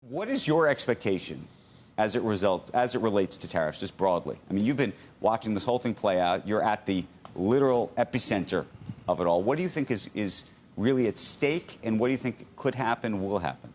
What is your expectation as it relates to tariffs, just broadly? I mean, you've been watching this whole thing play out. You're at the literal epicenter of it all. What do you think is really at stake, and what do you think could happen, will happen?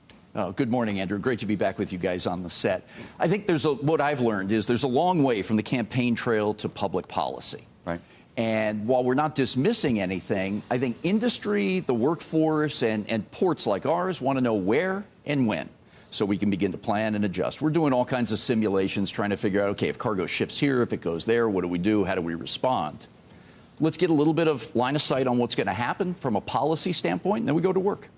Good morning, Andrew. Great to be back with you guys on the set. I think what I've learned is there's a long way from the campaign trail to public policy. Right. And while we're not dismissing anything, I think industry, the workforce, and ports like ours want to know where and when, so we can begin to plan and adjust. We're doing all kinds of simulations trying to figure out, okay, if cargo shifts here, if it goes there, what do we do? How do we respond? Let's get a little bit of line of sight on what's going to happen from a policy standpoint, and then we go to work.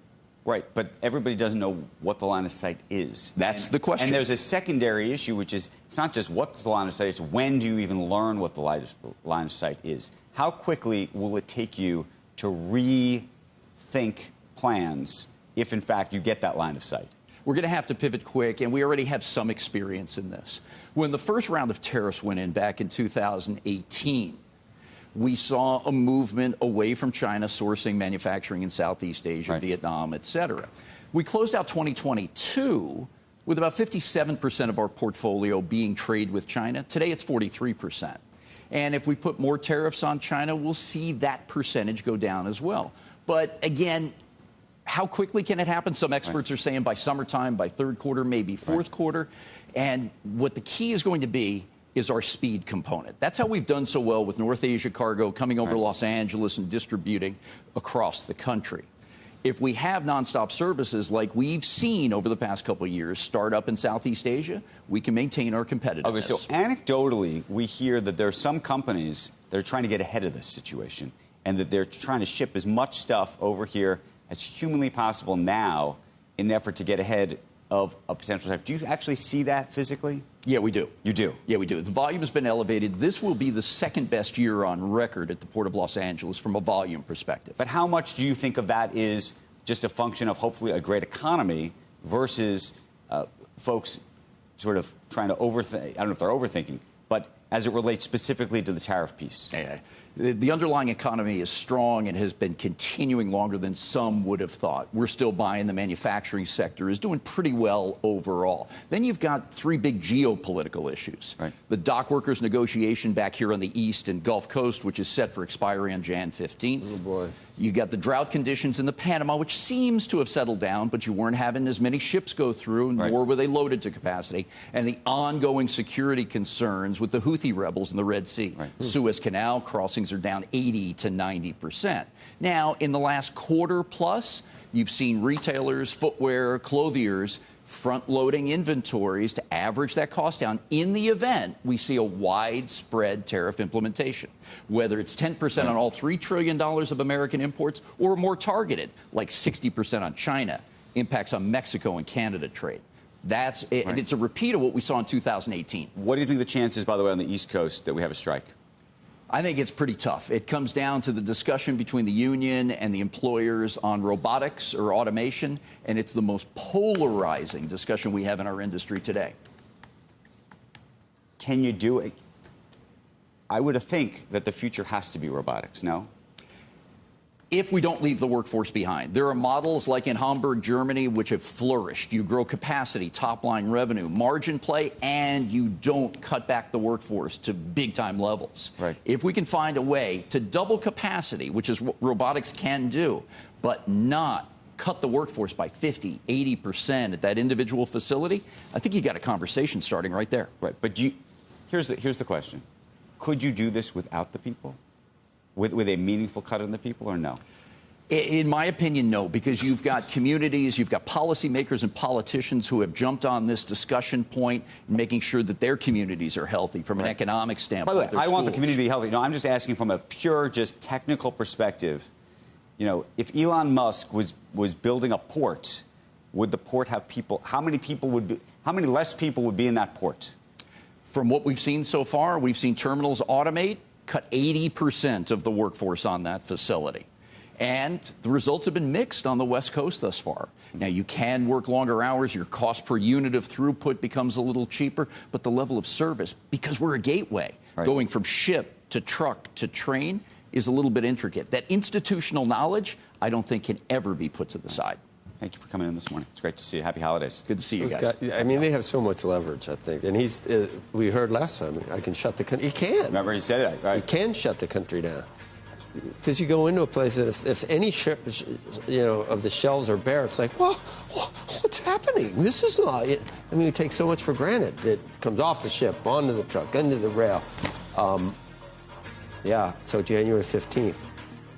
Right, but everybody doesn't know what the line of sight is. That's the question. And there's a secondary issue, which is it's not just what's the line of sight, it's when do you even learn what the line of sight is. How quickly will it take you to rethink plans if, in fact, you get that line of sight? We're going to have to pivot quick, and we already have some experience in this. When the first round of tariffs went in back in 2018, we saw a movement away from China sourcing manufacturing in Southeast Asia, right, Vietnam, et cetera. We closed out 2022 with about 57% of our portfolio being trade with China. Today, it's 43%. And if we put more tariffs on China, we'll see that percentage go down as well. But again, how quickly can it happen? Some experts are saying by summertime, by third quarter, maybe fourth quarter. And what the key is going to be is our speed component. That's how we've done so well with North Asia cargo coming over to Los Angeles and distributing across the country. If we have nonstop services like we've seen over the past couple of years start up in Southeast Asia, we can maintain our competitiveness. Okay, so anecdotally, we hear that there are some companies that are trying to get ahead of this situation and that they're trying to ship as much stuff over here as humanly possible now in an effort to get ahead of a potential tariff. Do you actually see that physically? Yeah, we do. You do? Yeah, we do. The volume has been elevated. This will be the second best year on record at the Port of Los Angeles from a volume perspective. But how much do you think of that is just a function of hopefully a great economy versus folks sort of trying to overthink? I don't know if they're overthinking, but as it relates specifically to the tariff piece. Yeah. The underlying economy is strong and has been continuing longer than some would have thought. We're still buying. The manufacturing sector is doing pretty well overall. Then you've got three big geopolitical issues. Right. The dock workers negotiation back here on the East and Gulf Coast, which is set for expiry on Jan 15th. Oh, boy. You got the drought conditions in the Panama, which seems to have settled down, but you weren't having as many ships go through, nor were they loaded to capacity. And the ongoing security concerns with the Houthi rebels in the Red Sea. Suez Canal crossings are down 80 to 90%. Now, in the last quarter plus, you've seen retailers, footwear, clothiers front-loading inventories to average that cost down in the event we see a widespread tariff implementation, whether it's 10% on all $3 trillion of American imports or more targeted, like 60% on China, impacts on Mexico and Canada trade. That's it. And it's a repeat of what we saw in 2018. What do you think the chances, by the way, on the East Coast that we have a strike? I think it's pretty tough. It comes down to the discussion between the union and the employers on robotics or automation, and it's the most polarizing discussion we have in our industry today. Can you do it? I would think that the future has to be robotics, no? If we don't leave the workforce behind. There are models like in Hamburg, Germany, which have flourished. You grow capacity, top-line revenue, margin play, and you don't cut back the workforce to big-time levels. Right. If we can find a way to double capacity, which is what robotics can do, but not cut the workforce by 50, 80% at that individual facility, I think you got a conversation starting right there. Right, but here's the question. Could you do this without the people? With a meaningful cut in the people, or no? In my opinion, no, because you've got communities, you've got policymakers and politicians who have jumped on this discussion point, making sure that their communities are healthy from an economic standpoint. By the way, I want the community to be healthy. No, I'm just asking from a pure, just technical perspective. You know, if Elon Musk was building a port, would the port have people? How many less people would be in that port? From what we've seen so far, we've seen terminals automate, cut 80% of the workforce on that facility. And the results have been mixed on the West Coast thus far. Now, you can work longer hours. Your cost per unit of throughput becomes a little cheaper. But the level of service, because we're a gateway, going from ship to truck to train, is a little bit intricate. That institutional knowledge, I don't think, can ever be put to the side. Thank you for coming in this morning. It's great to see you. Happy holidays. Good to see you guys. I mean, they have so much leverage, I think. And we heard last time, I can shut the country. He can. Remember he said that, right? He can shut the country down. Because you go into a place that if any of the shelves are bare, it's like, well, what's happening? This is not. I mean, we take so much for granted. It comes off the ship, onto the truck, into the rail. So January 15th.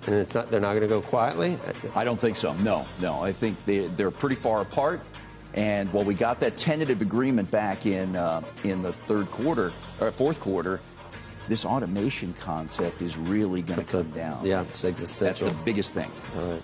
And they're not going to go quietly? I don't think so. No. I think they're pretty far apart. And while we got that tentative agreement back in the fourth quarter, this automation concept is really going to come down. Yeah, it's existential. That's the biggest thing. All right.